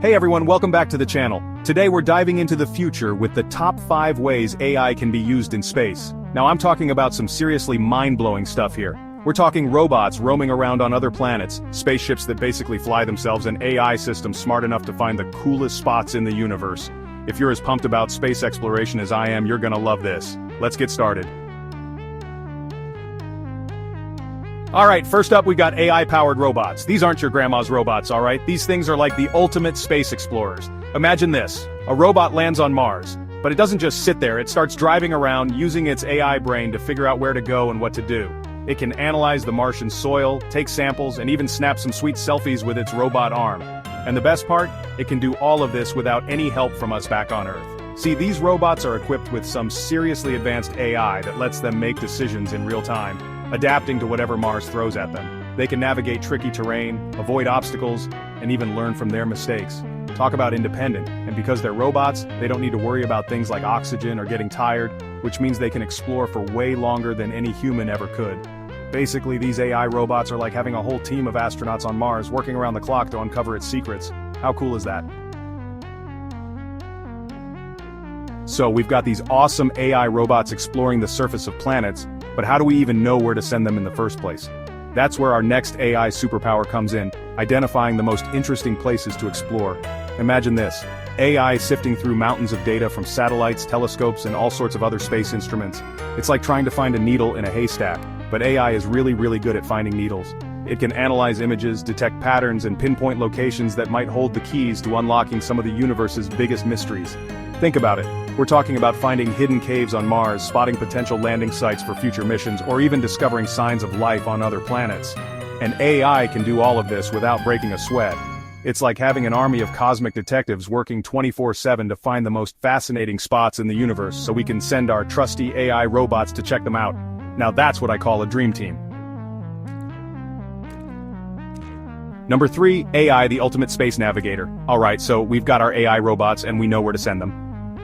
Hey everyone, welcome back to the channel. Today we're diving into the future with the top 5 ways AI can be used in space. Now I'm talking about some seriously mind-blowing stuff here. We're talking robots roaming around on other planets, spaceships that basically fly themselves, and AI systems smart enough to find the coolest spots in the universe. If you're as pumped about space exploration as I am, you're gonna love this. Let's get started. Alright, first up we got AI-powered robots. These aren't your grandma's robots, alright? These things are like the ultimate space explorers. Imagine this. A robot lands on Mars. But it doesn't just sit there, it starts driving around, using its AI brain to figure out where to go and what to do. It can analyze the Martian soil, take samples, and even snap some sweet selfies with its robot arm. And the best part? It can do all of this without any help from us back on Earth. See, these robots are equipped with some seriously advanced AI that lets them make decisions in real time, adapting to whatever Mars throws at them. They can navigate tricky terrain, avoid obstacles, and even learn from their mistakes. Talk about independent, and because they're robots, they don't need to worry about things like oxygen or getting tired, which means they can explore for way longer than any human ever could. Basically, these AI robots are like having a whole team of astronauts on Mars working around the clock to uncover its secrets. How cool is that? So we've got these awesome AI robots exploring the surface of planets, but how do we even know where to send them in the first place? That's where our next AI superpower comes in, identifying the most interesting places to explore. Imagine this. AI sifting through mountains of data from satellites, telescopes, and all sorts of other space instruments. It's like trying to find a needle in a haystack, but AI is really good at finding needles. It can analyze images, detect patterns, and pinpoint locations that might hold the keys to unlocking some of the universe's biggest mysteries. Think about it. We're talking about finding hidden caves on Mars, spotting potential landing sites for future missions, or even discovering signs of life on other planets. And AI can do all of this without breaking a sweat. It's like having an army of cosmic detectives working 24/7 to find the most fascinating spots in the universe so we can send our trusty AI robots to check them out. Now that's what I call a dream team. Number 3, AI, the ultimate space navigator. Alright, so we've got our AI robots and we know where to send them.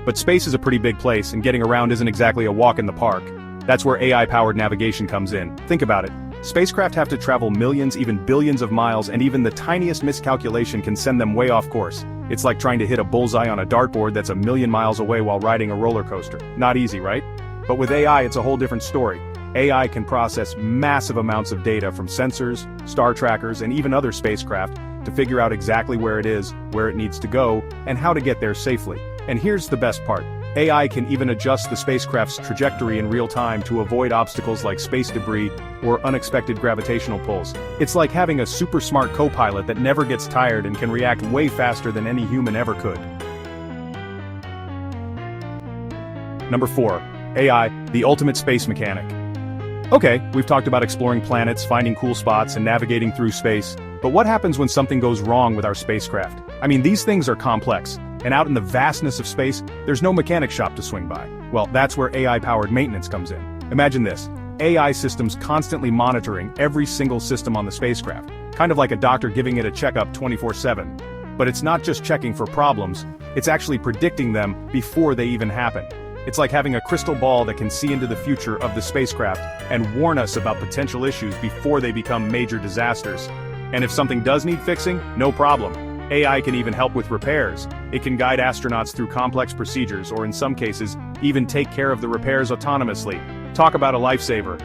But space is a pretty big place, and getting around isn't exactly a walk in the park. That's where AI-powered navigation comes in. Think about it. Spacecraft have to travel millions, even billions of miles, and even the tiniest miscalculation can send them way off course. It's like trying to hit a bullseye on a dartboard that's a million miles away while riding a roller coaster. Not easy, right? But with AI, it's a whole different story. AI can process massive amounts of data from sensors, star trackers, and even other spacecraft to figure out exactly where it is, where it needs to go, and how to get there safely. And here's the best part. AI can even adjust the spacecraft's trajectory in real time to avoid obstacles like space debris or unexpected gravitational pulls. It's like having a super smart co-pilot that never gets tired and can react way faster than any human ever could. Number 4. AI, the ultimate space mechanic. Okay, we've talked about exploring planets, finding cool spots, and navigating through space, but what happens when something goes wrong with our spacecraft? I mean, these things are complex. And out in the vastness of space, there's no mechanic shop to swing by. Well, that's where AI-powered maintenance comes in. Imagine this. AI systems constantly monitoring every single system on the spacecraft. Kind of like a doctor giving it a checkup 24/7. But it's not just checking for problems, it's actually predicting them before they even happen. It's like having a crystal ball that can see into the future of the spacecraft and warn us about potential issues before they become major disasters. And if something does need fixing, no problem. AI can even help with repairs. It can guide astronauts through complex procedures, or in some cases, even take care of the repairs autonomously. Talk about a lifesaver.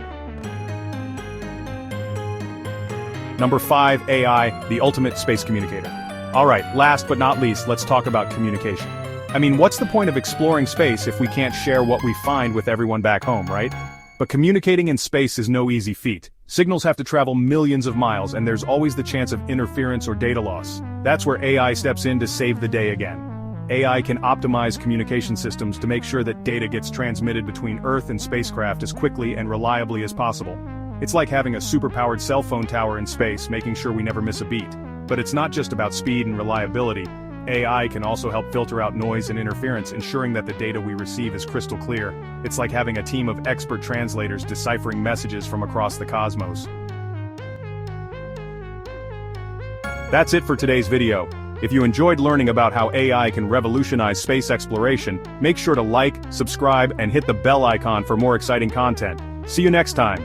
Number 5, AI, the ultimate space communicator. Alright, last but not least, let's talk about communication. I mean, what's the point of exploring space if we can't share what we find with everyone back home, right? But communicating in space is no easy feat. Signals have to travel millions of miles, and there's always the chance of interference or data loss. That's where AI steps in to save the day again. AI can optimize communication systems to make sure that data gets transmitted between Earth and spacecraft as quickly and reliably as possible. It's like having a super-powered cell phone tower in space, making sure we never miss a beat. But it's not just about speed and reliability. AI can also help filter out noise and interference, ensuring that the data we receive is crystal clear. It's like having a team of expert translators deciphering messages from across the cosmos. That's it for today's video. If you enjoyed learning about how AI can revolutionize space exploration, make sure to like, subscribe, and hit the bell icon for more exciting content. See you next time.